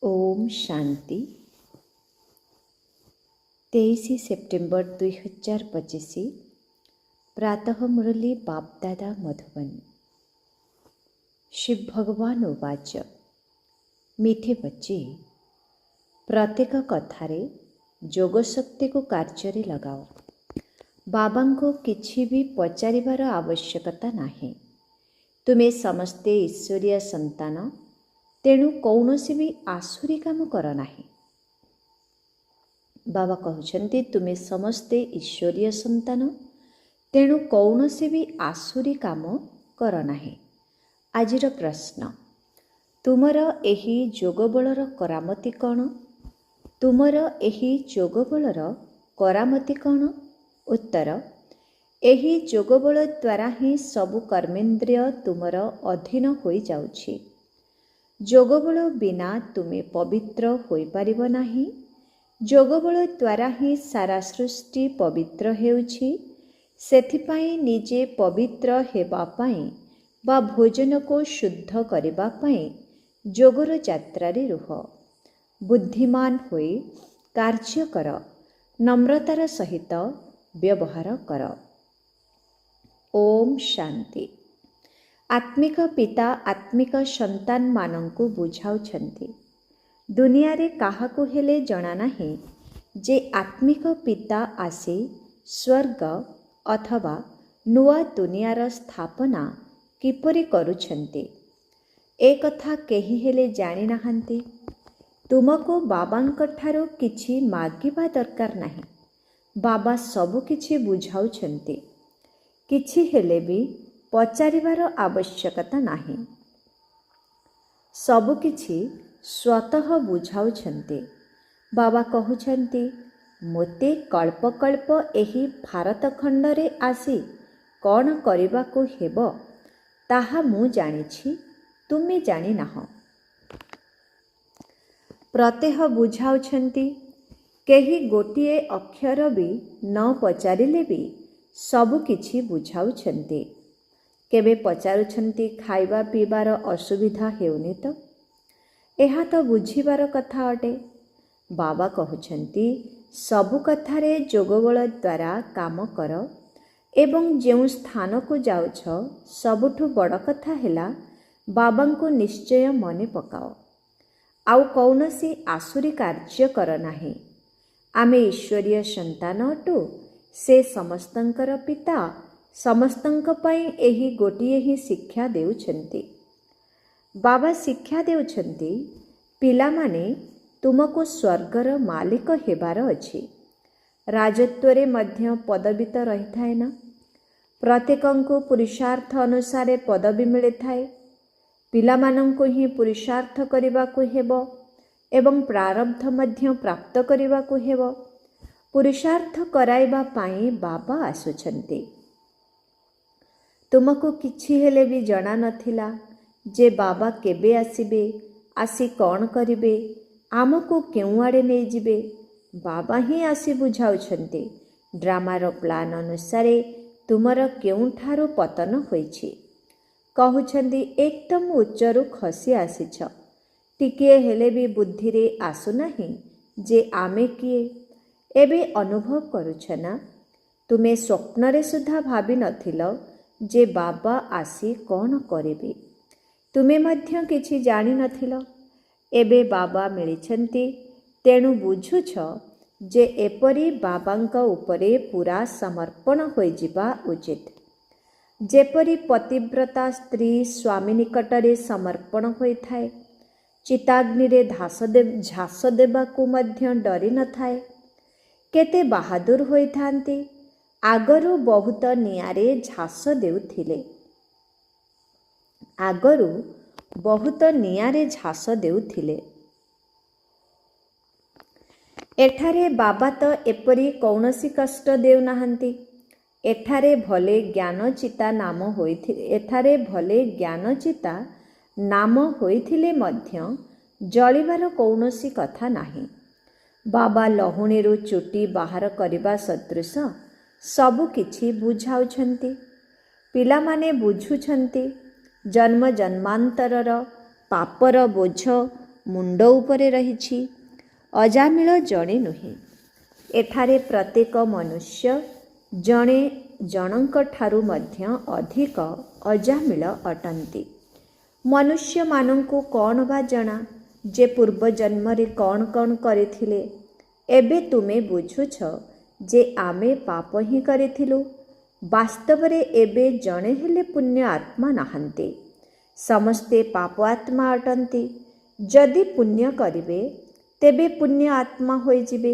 Om Shanti 23 September 2025 प्रातः मुरली बापदादा मधुबन। शिव भगवान उवाच मीठे बच्चे प्रत्येक कथारे जोगशक्ति को कार्य लगाओ। बाबा को किछि भी पचारिबार आवश्यकता नाही। तुमे समस्ते ईश्वरीय संतान, तेणु कौनसी भी आसुरी काम कर नाही। बाबा कहते तुमे समस्ते ईश्वरीय संतान, तेणु कौनसी भी आसुरी काम कर नाही। आजिर प्रश्न, तुमर एही जोगबलर करामती कौन? तुमर एही जोगबलर करामती कौन? उत्तर, एही जोगबल द्वारा ही सबु कर्मेन्द्रिय तुमर अधीन होई जाउछि। जोगबल बिना तुमे पवित्र होई पारिबो नाही। जोगबल द्वारा ही सारा सृष्टि पवित्र हेउछि। सेथिपाई निजे पवित्र हेबा पाई बा भोजन को शुद्ध करिबा पाई जोगर यात्रारे रुह। बुद्धिमान होई कार्य कर, नम्रतार सहित व्यवहार कर। ओम शांति। आत्मिक पिता आत्मिक संतान मानंकु बुझाउछन्ति। दुनिया रे काहाकु हेले जणा नाही जे आत्मिक पिता आसी स्वर्ग अथवा नुआ दुनियार स्थापना किपरि करुछन्ति ए कथा केही हेले जानि नाहन्ति। तुमको बाबांक ठारो किछि मागिबा दरकार नाही। बाबा सबु किछि बुझाउछन्ति। किछि हेले भी पचारिबार आवश्यकता नाही। सबु किछि स्वतः बुझाउछन्ति। बाबा कहुछन्ति मोते कल्प कल्प एही भारत खंडरे आसी कौन करिबाकु हेबो ताहा मु जानिछि, तुमे जानि नाह। प्रत्यह बुझाउछन्ति। केही गोटिए अक्षर भी न पचारिले भी सबु किछि बुझाउछन्ति। केबे पचारुछन्ति खाइबा पीबार असुविधा हेउनि तो? एहा तो बुझिबार कथा अटे। बाबा कहुछन्ति सबु कथारे जोगबल द्वारा काम कर एवं जेउ स्थान को जाउछ सबुठु बड़ कथा हेला बाबांको निश्चय मने पकाओ। आउ कौनसी आसुरी कार्य कर नाही। आमे ईश्वरीय संतान अटु। से समस्तंकर पिता। समस्तंक पई एही गोटिए ही शिक्षा देउछन्ति। बाबा शिक्षा देउछन्ति पिला माने तुमको स्वर्गर मालिक हेबार अछि। राजत्वरे मध्य पदवी तो रही थाए ना। प्रत्येकंको पुरुषार्थ अनुसारे पदवी मिले थाए। पिला मानंको ही पुरुषार्थ करिबाकु हेबो एवं प्रारब्ध मध्य प्राप्त करिबाकु हेबो। पुरुषार्थ कराइबा पाई बाबा आसुछन्ति। तुमको किछि हेले भी जणा नथिला जे बाबा केबे आसीबे, आसी कौन करिबे, आमको केउ आड़े नै जिबे। बाबा ही आसी बुझाउछन्ति ड्रामार प्लान अनुसारे तुमर केउठारु पतन होइछि। कहउछन्ति एकदम उच्चरु खसी आसीछ। टिके हेले भी बुद्धि रे आसु नाही जे आमे किए। एबे अनुभव करुछ ना? तुमे स्वप्नरे सुद्धा भाबी नथिल जे बाबा आसी कौन करिबे। तुमे मध्य किछि जानि नथिल। एबे बाबा मिलिछन्ति, तेणु बुझुछ जे एपरी बाबांक उपरे पूरा समर्पण होई जिबा उचित। जेपरी पतिव्रता स्त्री स्वामी निकटरे समर्पण होई थाए, चिताग्नि रे झास देबाकु मध्य डरी न थाए। केते बहादुर होई थांती। आगरु बहुत नियारे झास देउथिले। आगरु बहुत नियारे झास देउथिले। एठारे बाबा तो एपरी कौनसी कष्ट देउ नाहंती। एठारे भले ज्ञानचिता नाम होइथिले मध्य जलिबार कौनसी कथा नाही। बाबा लहुणीरु चुटी बाहर करिबा सदृश सबु किछि बुझाउछन्ति। पिलामाने बुझुछन्ति जन्म जन्मांतरर पापर बोझ ମୁଣ୍ଡ ଉପରେ ରହିଛି। ଅଜାମିଳ ଜଣେ ନୁହେଁ। ଏଠାରେ ପ୍ରତ୍ୟେକ ମନୁଷ୍ୟ ଜଣେ ଜଣଙ୍କ ଠାରୁ ମଧ୍ୟ ଅଧିକ ଅଜାମିଳ ଅଟନ୍ତି। ମନୁଷ୍ୟମାନଙ୍କୁ କ'ଣ ବା ଜଣା ଯେ ପୂର୍ବ ଜନ୍ମରେ କ'ଣ କ'ଣ କରିଥିଲେ। ଏବେ ତୁମେ ବୁଝୁଛ ଯେ ଆମେ ପାପ ହିଁ କରିଥିଲୁ। ବାସ୍ତବରେ ଏବେ ଜଣେ ହେଲେ ପୁଣ୍ୟ ଆତ୍ମା ନାହାନ୍ତି। ସମସ୍ତେ ପାପ ଆତ୍ମା ଅଟନ୍ତି। ଯଦି ପୁଣ୍ୟ କରିବେ ତେବେ ପୁଣ୍ୟ ଆତ୍ମା ହୋଇଯିବେ।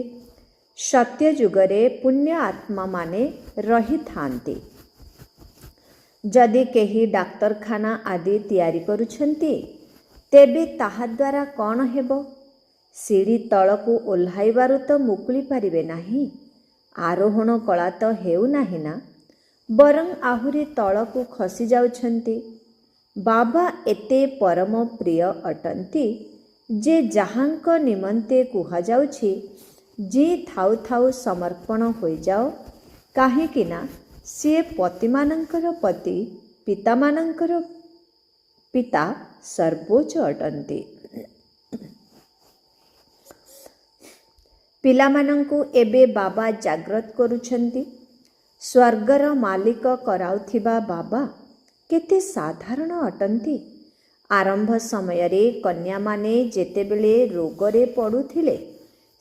ସତ୍ୟ ଯୁଗରେ ପୁଣ୍ୟ ଆତ୍ମାମାନେ ରହିଥାନ୍ତି। ଯଦି କେହି ଡାକ୍ତରଖାନା ଆଦି ତିଆରି କରୁଛନ୍ତି ତେବେ ତାହାଦ୍ୱାରା କ'ଣ ହେବ? ସିଡ଼ି ତଳକୁ ଓହ୍ଲାଇବାରୁ ତ ମୁକୁଳି ପାରିବେ ନାହିଁ। ଆରୋହଣ କଳା ତ ହେଉନାହିଁ ନା, ବରଂ ଆହୁରି ତଳକୁ ଖସି ଯାଉଛନ୍ତି। ବାବା ଏତେ ପରମ ପ୍ରିୟ ଅଟନ୍ତି ଯେ ଯାହାଙ୍କ ନିମନ୍ତେ କୁହାଯାଉଛି ଯିଏ ଥାଉ ଥାଉ ସମର୍ପଣ ହୋଇଯାଅ, କାହିଁକି ନା ସିଏ ପତିମାନଙ୍କର ପତି, ପିତାମାନଙ୍କର ପିତା ସର୍ବୋଚ୍ଚ ଅଟନ୍ତି। ପିଲାମାନଙ୍କୁ ଏବେ ବାବା ଜାଗ୍ରତ କରୁଛନ୍ତି। ସ୍ୱର୍ଗର ମାଲିକ କରାଉଥିବା ବାବା କେତେ ସାଧାରଣ ଅଟନ୍ତି। ଆରମ୍ଭ ସମୟରେ କନ୍ୟାମାନେ ଯେତେବେଳେ ରୋଗରେ ପଡ଼ୁଥିଲେ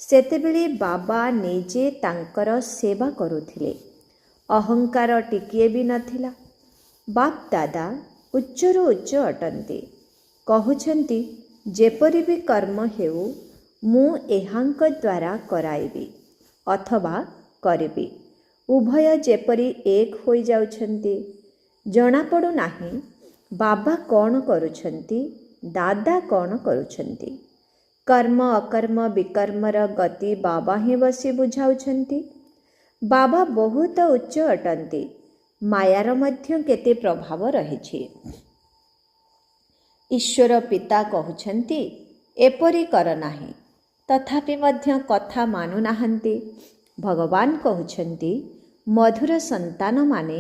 ସେତେବେଳେ ବାବା ନିଜେ ତାଙ୍କର ସେବା କରୁଥିଲେ। ଅହଙ୍କାର ଟିକିଏ ବି ନଥିଲା। ବାପ୍ ଦାଦା ଉଚ୍ଚରୁ ଉଚ୍ଚ ଅଟନ୍ତି। କହୁଛନ୍ତି ଯେପରି ବି କର୍ମ ହେଉ ମୁଁ ଏହାଙ୍କ ଦ୍ୱାରା କରାଇବି ଅଥବା କରିବି। ଉଭୟ ଯେପରି ଏକ ହୋଇଯାଉଛନ୍ତି। ଜଣାପଡ଼ୁନାହିଁ ବାବା କ'ଣ କରୁଛନ୍ତି, ଦାଦା କ'ଣ କରୁଛନ୍ତି। କର୍ମ ଅକର୍ମ ବିକର୍ମର ଗତି ବାବା ହିଁ ବସି ବୁଝାଉଛନ୍ତି। ବାବା ବହୁତ ଉଚ୍ଚ ଅଟନ୍ତି। ମାୟାର ମଧ୍ୟ କେତେ ପ୍ରଭାବ ରହିଛି। ଈଶ୍ୱର ପିତା କହୁଛନ୍ତି ଏପରି କର ନାହିଁ, ତଥାପି ମଧ୍ୟ କଥା ମାନୁନାହାନ୍ତି। ଭଗବାନ କହୁଛନ୍ତି ମଧୁର ସନ୍ତାନମାନେ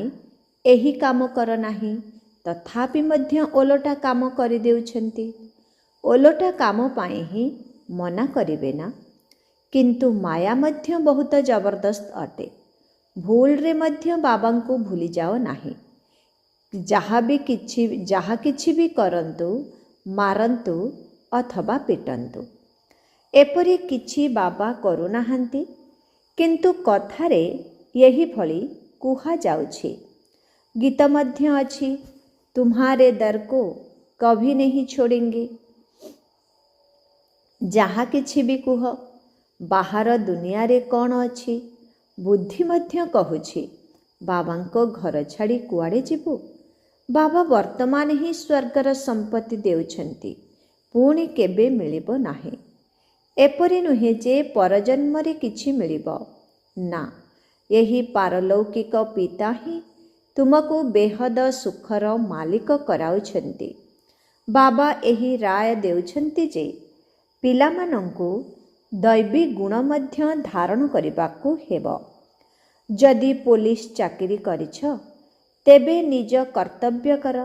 ଏହି କାମ କର ନାହିଁ, ତଥାପି ମଧ୍ୟ ଓଲଟା କାମ କରିଦେଉଛନ୍ତି। ଓଲଟା କାମ ପାଇଁ ହିଁ ମନା କରିବେ ନା। କିନ୍ତୁ ମାୟା ମଧ୍ୟ ବହୁତ ଜବରଦସ୍ତ ଅଟେ। ଭୁଲରେ ମଧ୍ୟ ବାବାଙ୍କୁ ଭୁଲିଯାଅ ନାହିଁ। ଯାହା କିଛି ବି କରନ୍ତୁ, ମାରନ୍ତୁ ଅଥବା ପିଟନ୍ତୁ, ଏପରି କିଛି ବାବା କରୁନାହାନ୍ତି। କିନ୍ତୁ କଥାରେ ଏହିଭଳି କୁହାଯାଉଛି। ଗୀତ ମଧ୍ୟ ଅଛି, ତୁମ୍ହାରେ ଦର କୋ କଭି ନେହିଁ ଛୋଡ଼େଙ୍ଗେ। ଯାହା କିଛି ବି କୁହ, ବାହାର ଦୁନିଆରେ କ'ଣ ଅଛି? ବୁଦ୍ଧି ମଧ୍ୟ କହୁଛି ବାବାଙ୍କ ଘର ଛାଡ଼ି କୁଆଡ଼େ ଯିବୁ? ବାବା ବର୍ତ୍ତମାନ ହିଁ ସ୍ୱର୍ଗର ସମ୍ପତ୍ତି ଦେଉଛନ୍ତି, ପୁଣି କେବେ ମିଳିବ ନାହିଁ। ଏପରି ନୁହେଁ ଯେ ପରଜନ୍ମରେ କିଛି ମିଳିବ। ନା, ଏହି ପାରଲୌକିକ ପିତା ହିଁ ତୁମକୁ ବେହଦ ସୁଖର ମାଲିକ କରାଉଛନ୍ତି। ବାବା ଏହି ରାୟ ଦେଉଛନ୍ତି ଯେ ପିଲାମାନଙ୍କୁ ଦୈବୀ ଗୁଣ ମଧ୍ୟ ଧାରଣ କରିବାକୁ ହେବ। ଯଦି ପୋଲିସ ଚାକିରି କରିଛ ତେବେ ନିଜ କର୍ତ୍ତବ୍ୟ କର,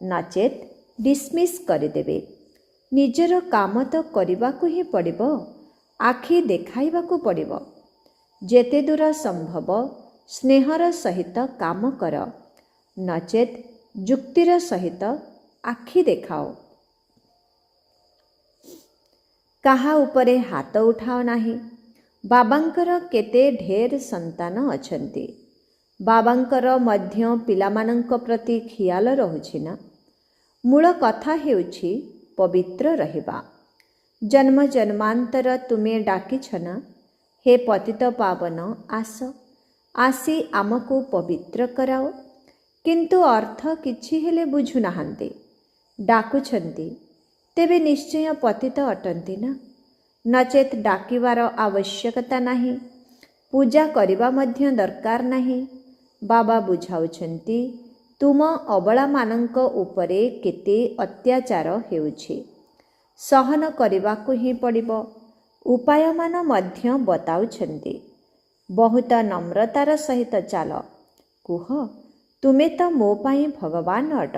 ନଚେତ୍ ଡିସମିସ୍ କରିଦେବେ। ନିଜର କାମ ତ କରିବାକୁ ହିଁ ପଡ଼ିବ। ଆଖି ଦେଖାଇବାକୁ ପଡ଼ିବ। ଯେତେ ଦୂର ସମ୍ଭବ ସ୍ନେହର ସହିତ କାମ କର, ନଚେତ୍ ଯୁକ୍ତିର ସହିତ ଆଖି ଦେଖାଅ। କାହା ଉପରେ ହାତ ଉଠାଅ ନାହିଁ। ବାବାଙ୍କର କେତେ ଢେର ସନ୍ତାନ ଅଛନ୍ତି। ବାବାଙ୍କର ମଧ୍ୟ ପିଲାମାନଙ୍କ ପ୍ରତି ଖିଆଲ ରହୁଛି ନା। ମୂଳ କଥା ହେଉଛି ପବିତ୍ର ରହିବା। ଜନ୍ମ ଜନ୍ମାନ୍ତର ତୁମେ ଡାକିଛ ନା, ହେ ପତିତ ପାବନ ଆସ, ଆସି ଆମକୁ ପବିତ୍ର କରାଅ। କିନ୍ତୁ ଅର୍ଥ କିଛି ହେଲେ ବୁଝୁନାହାନ୍ତି। ଡାକୁଛନ୍ତି ତେବେ ନିଶ୍ଚୟ ପତିତ ଅଟନ୍ତି ନା, ନଚେତ୍ ଡାକିବାର ଆବଶ୍ୟକତା ନାହିଁ। ପୂଜା କରିବା ମଧ୍ୟ ଦରକାର ନାହିଁ। ବାବା ବୁଝାଉଛନ୍ତି ତୁମ ଅବଳାମାନଙ୍କ ଉପରେ କେତେ ଅତ୍ୟାଚାର ହେଉଛି। ସହନ କରିବାକୁ ହିଁ ପଡ଼ିବ। ଉପାୟମାନ ମଧ୍ୟ ବତାଉଛନ୍ତି। ବହୁତ ନମ୍ରତାର ସହିତ ଚାଲ। କୁହ, ତୁମେ ତ ମୋ ପାଇଁ ଭଗବାନ ଅଟ,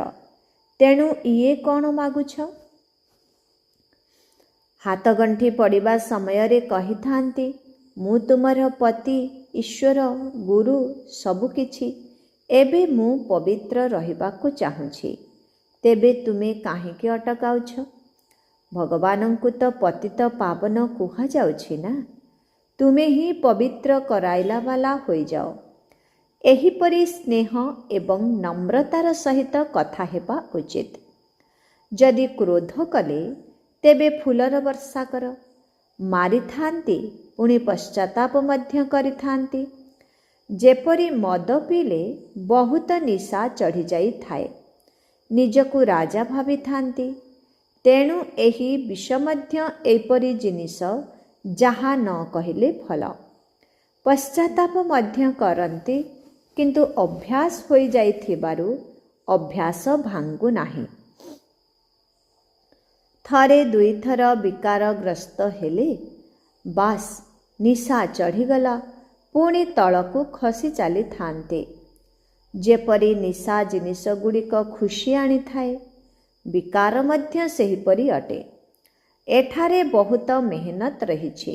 ତେଣୁ ଇଏ କ'ଣ ମାଗୁଛ? ହାତଗଣ୍ଠି ପଡ଼ିବା ସମୟରେ କହିଥାନ୍ତି, ମୁଁ ତୁମର ପତି, ଈଶ୍ୱର, ଗୁରୁ, ସବୁକିଛି। ଏବେ ମୁଁ ପବିତ୍ର ରହିବାକୁ ଚାହୁଁଛି। ତେବେ ତୁମେ କାହିଁକି ଅଟକାଉଛ? ଭଗବାନଙ୍କୁ ତ ପତିତ ପାବନ କୁହାଯାଉଛି ନା। ତୁମେ ହିଁ ପବିତ୍ର କରାଇଲା ବାଲା ହୋଇଯାଅ। ଏହିପରି ସ୍ନେହ ଏବଂ ନମ୍ରତାର ସହିତ କଥା ହେବା ଉଚିତ। ଯଦି କ୍ରୋଧ କଲେ ତେବେ ଫୁଲର ବର୍ଷା କର। ମାରିଥାନ୍ତି, ପୁଣି ପଶ୍ଚାତାପ ମଧ୍ୟ କରିଥାନ୍ତି। ଯେପରି ମଦ ପିଇଲେ ବହୁତ ନିଶା ଚଢ଼ିଯାଇଥାଏ, ନିଜକୁ ରାଜା ଭାବିଥାନ୍ତି। ତେଣୁ ଏହି ବିଷ ମଧ୍ୟ ଏପରି ଜିନିଷ ଯାହା ନ କହିଲେ ଭଲ। ପଶ୍ଚାତାପ ମଧ୍ୟ କରନ୍ତି, କିନ୍ତୁ ଅଭ୍ୟାସ ହୋଇଯାଇଥିବାରୁ ଅଭ୍ୟାସ ଭାଙ୍ଗୁ ନାହିଁ। ଥରେ ଦୁଇଥର ବିକାରଗ୍ରସ୍ତ ହେଲେ ବାସ୍ ନିଶା ଚଢ଼ିଗଲା, ପୁଣି ତଳକୁ ଖସି ଚାଲିଥାନ୍ତି। ଯେପରି ନିଶା ଜିନିଷଗୁଡ଼ିକ ଖୁସି ଆଣିଥାଏ, ବିକାର ମଧ୍ୟ ସେହିପରି ଅଟେ। ଏଠାରେ ବହୁତ ମେହନତ ରହିଛି।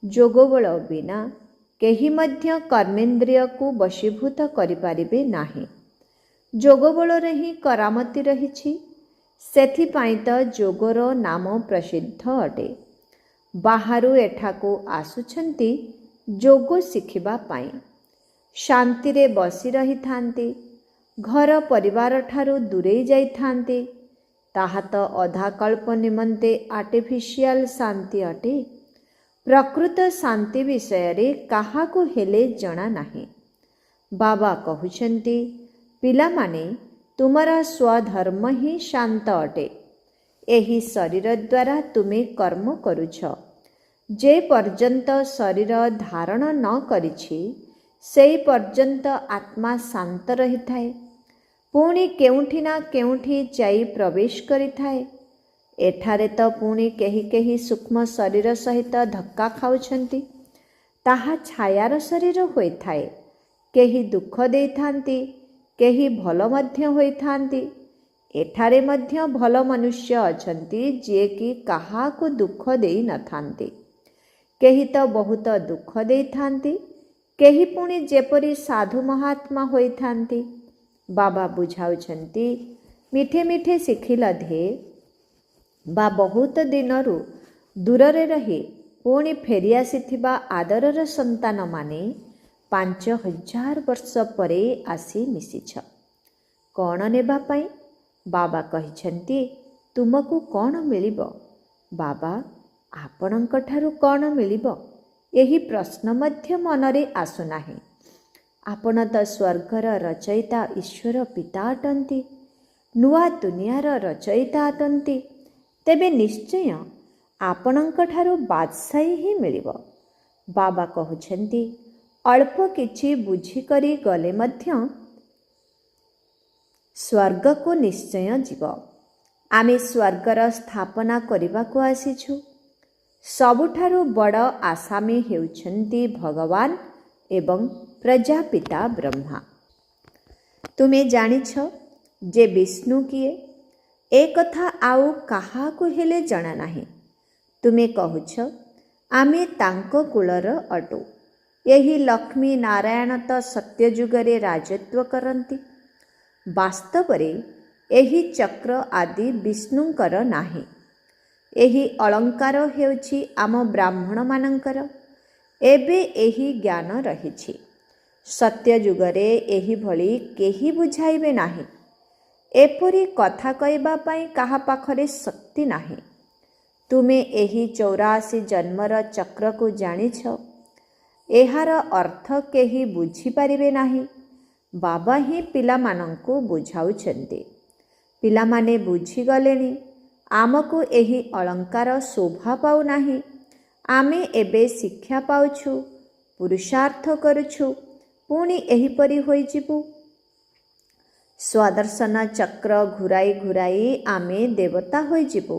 ଯୋଗବଳ ବିନା କେହି ମଧ୍ୟ କର୍ମେନ୍ଦ୍ରିୟକୁ ବଶୀଭୂତ କରିପାରିବେ ନାହିଁ। ଯୋଗବଳରେ ହିଁ କରାମତି ରହିଛି। ସେଥିପାଇଁ ତ ଯୋଗର ନାମ ପ୍ରସିଦ୍ଧ ଅଟେ। ବାହାରୁ ଏଠାକୁ ଆସୁଛନ୍ତି ଯୋଗ ଶିଖିବା ପାଇଁ। ଶାନ୍ତିରେ ବସି ରହିଥାନ୍ତି, ଘର ପରିବାରଠାରୁ ଦୂରେଇ ଯାଇଥାନ୍ତି। ତାହା ତ ଅଧାକଳ୍ପ ନିମନ୍ତେ ଆର୍ଟିଫିସିଆଲ ଶାନ୍ତି ଅଟେ। ପ୍ରକୃତ ଶାନ୍ତି ବିଷୟରେ କାହାକୁ ହେଲେ ଜଣା ନାହିଁ। ବାବା କହୁଛନ୍ତି, ପିଲାମାନେ, ତୁମର ସ୍ୱଧର୍ମ ହିଁ ଶାନ୍ତ ଅଟେ। ଏହି ଶରୀର ଦ୍ୱାରା ତୁମେ କର୍ମ କରୁଛ। ଯେ ପର୍ଯ୍ୟନ୍ତ ଶରୀର ଧାରଣ ନ କରିଛି, ସେହି ପର୍ଯ୍ୟନ୍ତ ଆତ୍ମା ଶାନ୍ତ ରହିଥାଏ। ପୁଣି କେଉଁଠି ନା କେଉଁଠି ଯାଇ ପ୍ରବେଶ କରିଥାଏ। ଏଠାରେ ତ ପୁଣି କେହି କେହି ସୂକ୍ଷ୍ମ ଶରୀର ସହିତ ଧକ୍କା ଖାଉଛନ୍ତି। ତାହା ଛାୟାର ଶରୀର ହୋଇଥାଏ। କେହି ଦୁଃଖ ଦେଇଥାନ୍ତି, କେହି ଭଲ ମଧ୍ୟ ହୋଇଥାନ୍ତି। ଏଠାରେ ମଧ୍ୟ ଭଲ ମନୁଷ୍ୟ ଅଛନ୍ତି, ଯିଏକି କାହାକୁ ଦୁଃଖ ଦେଇନଥାନ୍ତି। କେହି ତ ବହୁତ ଦୁଃଖ ଦେଇଥାନ୍ତି, କେହି ପୁଣି ଯେପରି ସାଧୁ ମହାତ୍ମା ହୋଇଥାନ୍ତି। ବାବା ବୁଝାଉଛନ୍ତି, ମିଠେ ମିଠେ ଶିଖିଲ ଧେ ବା ବହୁତ ଦିନରୁ ଦୂରରେ ରହି ପୁଣି ଫେରିଆସିଥିବା ଆଦରର ସନ୍ତାନମାନେ 5000 ବର୍ଷ ପରେ ଆସି ମିଶିଛ। କ'ଣ ନେବା ପାଇଁ? ବାବା କହିଛନ୍ତି, ତୁମକୁ କ'ଣ ମିଳିବ? ବାବା, ଆପଣଙ୍କଠାରୁ କ'ଣ ମିଳିବ? ଏହି ପ୍ରଶ୍ନ ମଧ୍ୟ ମନରେ ଆସୁନାହିଁ। ଆପଣ ତ ସ୍ୱର୍ଗର ରଚୟିତା ଈଶ୍ୱର ପିତା ଅଟନ୍ତି, ନୂଆ ଦୁନିଆର ରଚୟିତା ଅଟନ୍ତି। ତେବେ ନିଶ୍ଚୟ ଆପଣଙ୍କଠାରୁ ବାଦଶାହୀ ହିଁ ମିଳିବ। ବାବା କହୁଛନ୍ତି, ଅଳ୍ପ କିଛି ବୁଝିକରି ଗଲେ ମଧ୍ୟ ସ୍ୱର୍ଗକୁ ନିଶ୍ଚୟ ଯିବ। ଆମେ ସ୍ୱର୍ଗର ସ୍ଥାପନା କରିବାକୁ ଆସିଛୁ। ସବୁଠାରୁ ବଡ଼ ଆସାମୀ ହେଉଛନ୍ତି ଭଗବାନ ଏବଂ ପ୍ରଜାପିତା ବ୍ରହ୍ମା। ତୁମେ ଜାଣିଛ ଯେ ବିଷ୍ଣୁ କିଏ? ଏ କଥା ଆଉ କାହାକୁ ହେଲେ ଜଣା ନାହିଁ। ତୁମେ କହୁଛ, ଆମେ ତାଙ୍କ କୁଳର ଅଟୁ। ଏହି ଲକ୍ଷ୍ମୀ ନାରାୟଣ ତ ସତ୍ୟଯୁଗରେ ରାଜତ୍ୱ କରନ୍ତି। ବାସ୍ତବରେ ଏହି ଚକ୍ର ଆଦି ବିଷ୍ଣୁଙ୍କର ନାହିଁ। ଏହି ଅଳଙ୍କାର ହେଉଛି ଆମ ବ୍ରାହ୍ମଣମାନଙ୍କର। ଏବେ ଏହି ଜ୍ଞାନ ରହିଛି। ସତ୍ୟଯୁଗରେ ଏହିଭଳି କେହି ବୁଝାଇବେ ନାହିଁ। ଏପରି କଥା କହିବା ପାଇଁ କାହା ପାଖରେ ଶକ୍ତି ନାହିଁ। ତୁମେ ଏହି 84 ଜନ୍ମର ଚକ୍ରକୁ ଜାଣିଛ। ଏହାର ଅର୍ଥ କେହି ବୁଝିପାରିବେ ନାହିଁ। ବାବା ହିଁ ପିଲାମାନଙ୍କୁ ବୁଝାଉଛନ୍ତି। ପିଲାମାନେ ବୁଝିଗଲେଣି। ଆମକୁ ଏହି ଅଳଙ୍କାର ଶୋଭା ପାଉନାହିଁ। ଆମେ ଏବେ ଶିକ୍ଷା ପାଉଛୁ, ପୁରୁଷାର୍ଥ କରୁଛୁ, ପୁଣି ଏହିପରି ହୋଇଯିବୁ। ସ୍ୱଦର୍ଶନ ଚକ୍ର ଘୁରାଇ ଘୁରାଇ ଆମେ ଦେବତା ହୋଇଯିବୁ।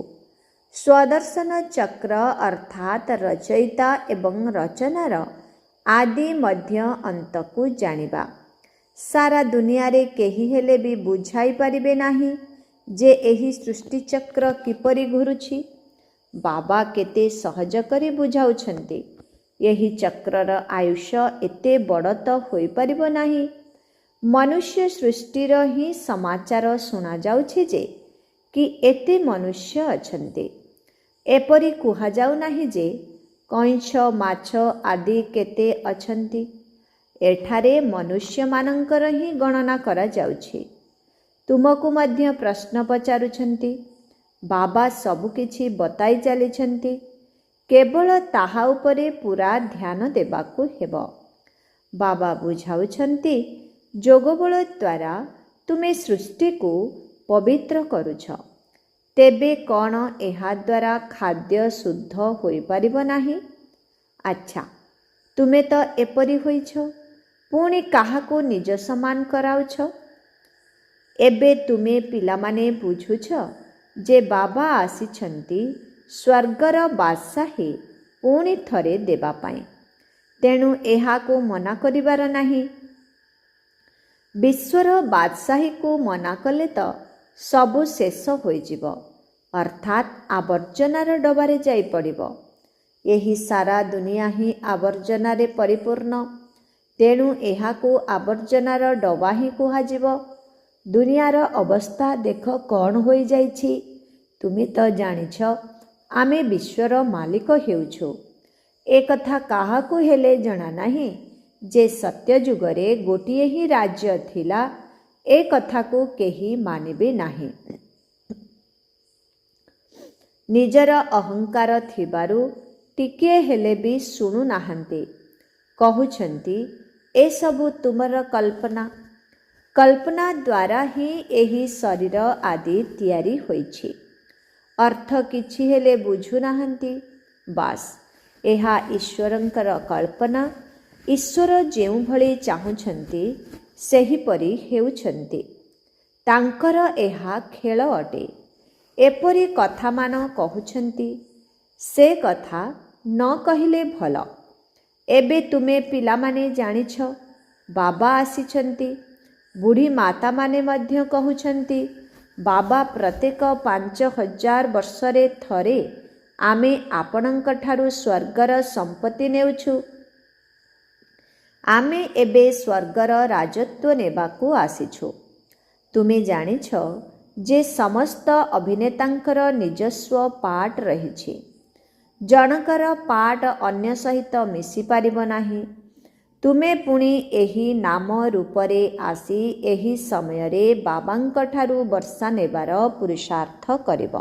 ସ୍ୱଦର୍ଶନ ଚକ୍ର ଅର୍ଥାତ୍ ରଚୟିତା ଏବଂ ରଚନାର ଆଦି ମଧ୍ୟ ଅନ୍ତକୁ ଜାଣିବା। ସାରା ଦୁନିଆରେ କେହି ହେଲେ ବି ବୁଝାଇ ପାରିବେ ନାହିଁ ଯେ ଏହି ସୃଷ୍ଟିଚକ୍ର କିପରି ଘୁରୁଛି। ବାବା କେତେ ସହଜ କରି ବୁଝାଉଛନ୍ତି। ଏହି ଚକ୍ରର ଆୟୁଷ ଏତେ ବଡ଼ ତ ହୋଇପାରିବ ନାହିଁ। ମନୁଷ୍ୟ ସୃଷ୍ଟିର ହିଁ ସମାଚାର ଶୁଣାଯାଉଛି ଯେ କି ଏତେ ମନୁଷ୍ୟ ଅଛନ୍ତି। ଏପରି କୁହାଯାଉ ନାହିଁ ଯେ କଇଁଛ ମାଛ ଆଦି କେତେ ଅଛନ୍ତି। ଏଠାରେ ମନୁଷ୍ୟମାନଙ୍କର ହିଁ ଗଣନା କରାଯାଉଛି। ତୁମକୁ ମଧ୍ୟ ପ୍ରଶ୍ନ ପଚାରୁଛନ୍ତି। ବାବା ସବୁକିଛି ବତାଇ ଚାଲିଛନ୍ତି, କେବଳ ତାହା ଉପରେ ପୁରା ଧ୍ୟାନ ଦେବାକୁ ହେବ। ବାବା ବୁଝାଉଛନ୍ତି, ଯୋଗବଳ ଦ୍ୱାରା ତୁମେ ସୃଷ୍ଟିକୁ ପବିତ୍ର କରୁଛ। ତେବେ କ'ଣ ଏହାଦ୍ୱାରା ଖାଦ୍ୟ ଶୁଦ୍ଧ ହୋଇପାରିବ ନାହିଁ? ଆଚ୍ଛା, ତୁମେ ତ ଏପରି ହୋଇଛ, ପୁଣି କାହାକୁ ନିଜ ସମାନ କରାଉଛ? ଏବେ ତୁମେ ପିଲାମାନେ ବୁଝୁଛ ଯେ ବାବା ଆସିଛନ୍ତି ସ୍ୱର୍ଗର ବାଦଶାହୀ ପୁଣି ଥରେ ଦେବା ପାଇଁ। ତେଣୁ ଏହାକୁ ମନା କରିବାର ନାହିଁ। ବିଶ୍ୱର ବାଦଶାହୀକୁ ମନା କଲେ ତ ସବୁ ଶେଷ ହୋଇଯିବ, ଅର୍ଥାତ୍ ଆବର୍ଜନାର ଡବାରେ ଯାଇ ପଡ଼ିବ। ଏହି ସାରା ଦୁନିଆ ହିଁ ଆବର୍ଜନାରେ ପରିପୂର୍ଣ୍ଣ। ତେଣୁ ଏହାକୁ ଆବର୍ଜନାର ଡବା ହିଁ କୁହାଯିବ। ଦୁନିଆର ଅବସ୍ଥା ଦେଖ କ'ଣ ହୋଇଯାଇଛି। ତୁମେ ତ ଜାଣିଛ ଆମେ ବିଶ୍ୱର ମାଲିକ ହେଉଛୁ। ଏକଥା କାହାକୁ ହେଲେ ଜଣା ନାହିଁ ଯେ ସତ୍ୟ ଯୁଗରେ ଗୋଟିଏ ହିଁ ରାଜ୍ୟ ଥିଲା। ଏ କଥାକୁ କେହି ମାନିବେ ନାହିଁ। ନିଜର ଅହଙ୍କାର ଥିବାରୁ ଟିକିଏ ହେଲେ ବି ଶୁଣୁନାହାନ୍ତି। କହୁଛନ୍ତି ଏସବୁ ତୁମର କଳ୍ପନା। କଳ୍ପନା ଦ୍ୱାରା ହିଁ ଏହି ଶରୀର ଆଦି ତିଆରି ହୋଇଛି। ଅର୍ଥ କିଛି ହେଲେ ବୁଝୁନାହାନ୍ତି। ବାସ୍, ଏହା ଈଶ୍ୱରଙ୍କର କଳ୍ପନା। ଈଶ୍ୱର ଯେଉଁଭଳି ଚାହୁଁଛନ୍ତି ସେହିପରି ହେଉଛନ୍ତି। ତାଙ୍କର ଏହା ଖେଳ ଅଟେ। ଏପରି କଥାମାନ କହୁଛନ୍ତି। ସେ କଥା ନ କହିଲେ ଭଲ। ଏବେ ତୁମେ ପିଲାମାନେ ଜାଣିଛ ବାବା ଆସିଛନ୍ତି। ବୁଢ଼ୀ ମାତାମାନେ ମଧ୍ୟ କହୁଛନ୍ତି ବାବା ପ୍ରତ୍ୟେକ 5000 ବର୍ଷରେ ଥରେ ଆମେ ଆପଣଙ୍କଠାରୁ ସ୍ୱର୍ଗର ସମ୍ପତ୍ତି ନେଉଛୁ। ଆମେ ଏବେ ସ୍ୱର୍ଗର ରାଜତ୍ୱ ନେବାକୁ ଆସିଛୁ। ତୁମେ ଜାଣିଛ ଯେ ସମସ୍ତ ଅଭିନେତାଙ୍କର ନିଜସ୍ୱ ପାର୍ଟ ରହିଛି। ଜଣଙ୍କର ପାର୍ଟ ଅନ୍ୟ ସହିତ ମିଶିପାରିବ ନାହିଁ। ତୁମେ ପୁଣି ଏହି ନାମ ରୂପରେ ଆସି ଏହି ସମୟରେ ବାବାଙ୍କଠାରୁ ବର୍ଷା ନେବାର ପୁରୁଷାର୍ଥ କରିବ।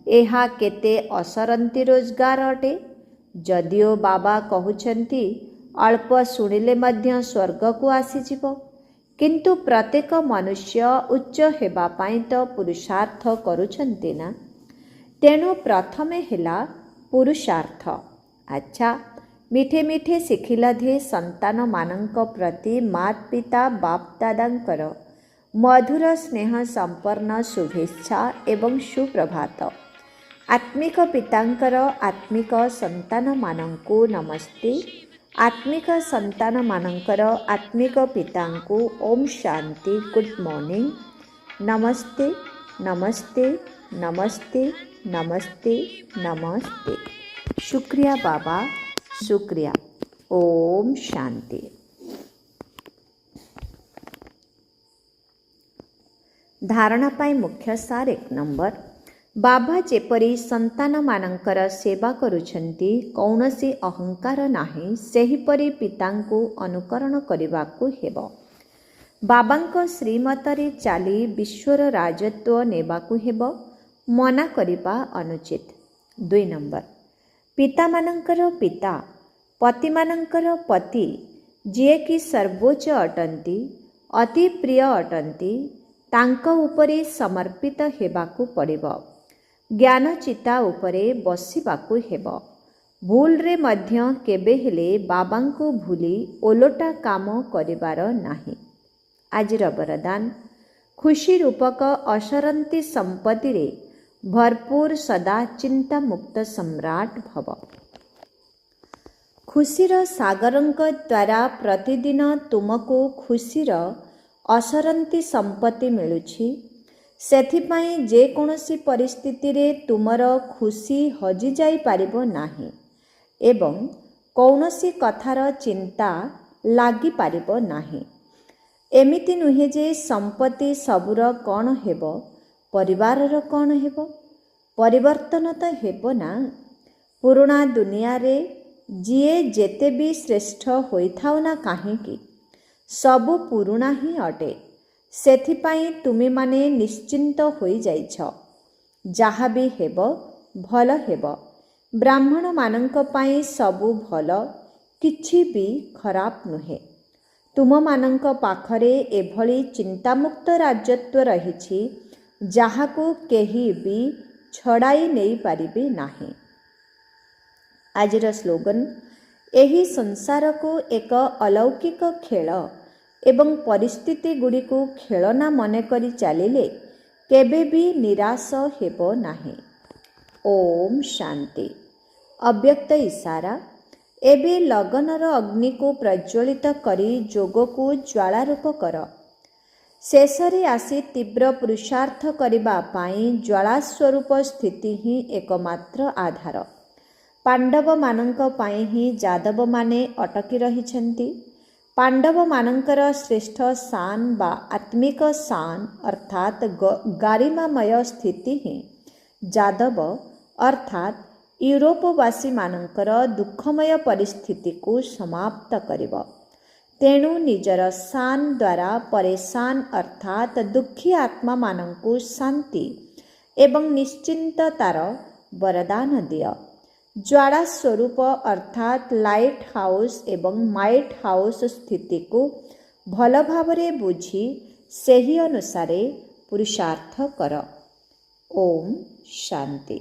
ଏହା କେତେ ଅସରନ୍ତି ରୋଜଗାର ଅଟେ। ଯଦିଓ ବାବା କହୁଛନ୍ତି ଅଳ୍ପ ଶୁଣିଲେ ମଧ୍ୟ ସ୍ୱର୍ଗକୁ ଆସିଯିବ, କିନ୍ତୁ ପ୍ରତ୍ୟେକ ମନୁଷ୍ୟ ଉଚ୍ଚ ହେବା ପାଇଁ ତ ପୁରୁଷାର୍ଥ କରୁଛନ୍ତି ନା। ତେଣୁ ପ୍ରଥମେ ହେଲା ପୁରୁଷାର୍ଥ। ଆଚ୍ଛା, ମିଠେ ମିଠେ ଶିଖିଲାଧି ସନ୍ତାନମାନଙ୍କ ପ୍ରତି ମାତା ପିତା ବାପ ଦାଦାଙ୍କର ମଧୁର ସ୍ନେହ ସମ୍ପନ୍ନ ଶୁଭେଚ୍ଛା ଏବଂ ସୁପ୍ରଭାତ। ଆତ୍ମିକ ପିତାଙ୍କର ଆତ୍ମିକ ସନ୍ତାନମାନଙ୍କୁ ନମସ୍ତେ। ଆତ୍ମିକ ସନ୍ତାନମାନଙ୍କର ଆତ୍ମିକ ପିତାଙ୍କୁ ଓମ୍ ଶାନ୍ତି, ଗୁଡ୍ ମର୍ଣ୍ଣିଂ। ନମସ୍ତେ ନମସ୍ତେ ନମସ୍ତେ ନମସ୍ତେ ନମସ୍ତେ। शुक्रिया बाबा, शुक्रिया। ओम शांति। धारणा पाई मुख्य सार 1 नंबर। बाबा जेपरी संतान मानंकर सेवा करुछंती, कौनसी अहंकार नाही, सेहीपरि पितांकु अनुकरण करिबाकु हेबो। बाबांक श्रीमतरे चाली विश्वर राजत्व नेबाकु हेबो। मना करिबा अनुचित। 2 नंबर। पिता मानंकर पिता, पति मानंकर पति, जे कि सर्वोच्च अटंती, अति प्रिय अटंती, तांक उपरे समर्पित हेबाकु पड़िबो। ज्ञान चिता उपरे बसिबाकु हेबो। भूल रे मध्य केबे हेले बाबांकु भूली ओलोटा काम करिबार नाही। आजिर वरदान, खुशी रूपक असरंती संपत्ति रे भरपूर सदा चिंता मुक्त सम्राट भव। खुशीर सागरंक द्वारा प्रतिदिन तुमको खुशीर असरंती संपत्ति मिलुछि। ସେଥିପାଇଁ ଯେକୌଣସି ପରିସ୍ଥିତିରେ ତୁମର ଖୁସି ହଜିଯାଇପାରିବ ନାହିଁ ଏବଂ କୌଣସି କଥାର ଚିନ୍ତା ଲାଗିପାରିବ ନାହିଁ। ଏମିତି ନୁହେଁ ଯେ ସମ୍ପତ୍ତି ସବୁର କ'ଣ ହେବ, ପରିବାରର କ'ଣ ହେବ। ପରିବର୍ତ୍ତନ ତ ହେବ ନା। ପୁରୁଣା ଦୁନିଆରେ ଯିଏ ଯେତେ ବି ଶ୍ରେଷ୍ଠ ହୋଇଥାଉ ନା କାହିଁକି, ସବୁ ପୁରୁଣା ହିଁ ଅଟେ। ସେଥିପାଇଁ ତୁମେମାନେ ନିଶ୍ଚିନ୍ତ ହୋଇଯାଇଛ। ଯାହା ବି ହେବ ଭଲ ହେବ। ବ୍ରାହ୍ମଣମାନଙ୍କ ପାଇଁ ସବୁ ଭଲ, କିଛି ବି ଖରାପ ନୁହେଁ। ତୁମମାନଙ୍କ ପାଖରେ ଏଭଳି ଚିନ୍ତାମୁକ୍ତ ରାଜତ୍ୱ ରହିଛି ଯାହାକୁ କେହି ବି ଛଡ଼ାଇ ନେଇପାରିବେ ନାହିଁ। ଆଜିର ସ୍ଲୋଗାନ, ଏହି ସଂସାରକୁ ଏକ ଅଲୌକିକ ଖେଳ ଏବଂ ପରିସ୍ଥିତି ଗୁଡ଼ିକୁ ଖେଳନା ମନେକରି ଚାଲିଲେ କେବେ ବି ନିରାଶ ହେବ ନାହିଁ। ଓମ୍ ଶାନ୍ତି। ଅବ୍ୟକ୍ତ ଇଶାରା। ଏବେ ଲଗନର ଅଗ୍ନିକୁ ପ୍ରଜ୍ୱଳିତ କରି ଯୋଗକୁ ଜ୍ୱାଳାରୂପ କର। ଶେଷରେ ଆସି ତୀବ୍ର ପୁରୁଷାର୍ଥ କରିବା ପାଇଁ ଜ୍ୱାଳା ସ୍ୱରୂପ ସ୍ଥିତି ହିଁ ଏକମାତ୍ର ଆଧାର। ପାଣ୍ଡବମାନଙ୍କ ପାଇଁ ହିଁ ଯାଦବମାନେ ଅଟକି ରହିଛନ୍ତି। ପାଣ୍ଡବମାନଙ୍କର ଶ୍ରେଷ୍ଠ ଶାନ୍ ବା ଆତ୍ମିକ ଶାନ୍ ଅର୍ଥାତ୍ ଗାରିମାମୟ ସ୍ଥିତି ହିଁ ଯାଦବ ଅର୍ଥାତ୍ ୟୁରୋପବାସୀମାନଙ୍କର ଦୁଃଖମୟ ପରିସ୍ଥିତିକୁ ସମାପ୍ତ କରିବ। ତେଣୁ ନିଜର ଶାନ୍ ଦ୍ୱାରା ପରେଶାନ ଅର୍ଥାତ୍ ଦୁଃଖୀ ଆତ୍ମାମାନଙ୍କୁ ଶାନ୍ତି ଏବଂ ନିଶ୍ଚିନ୍ତତାର ବରଦାନ ଦିଅ। ଜ୍ୱାଳା ସ୍ୱରୂପ ଅର୍ଥାତ୍ ଲାଇଟ୍ ହାଉସ୍ ଏବଂ ମାଇଟ୍ ହାଉସ୍ ସ୍ଥିତିକୁ ଭଲ ଭାବରେ ବୁଝି ସେହି ଅନୁସାରେ ପୁରୁଷାର୍ଥ କର। ଓମ୍ ଶାନ୍ତି।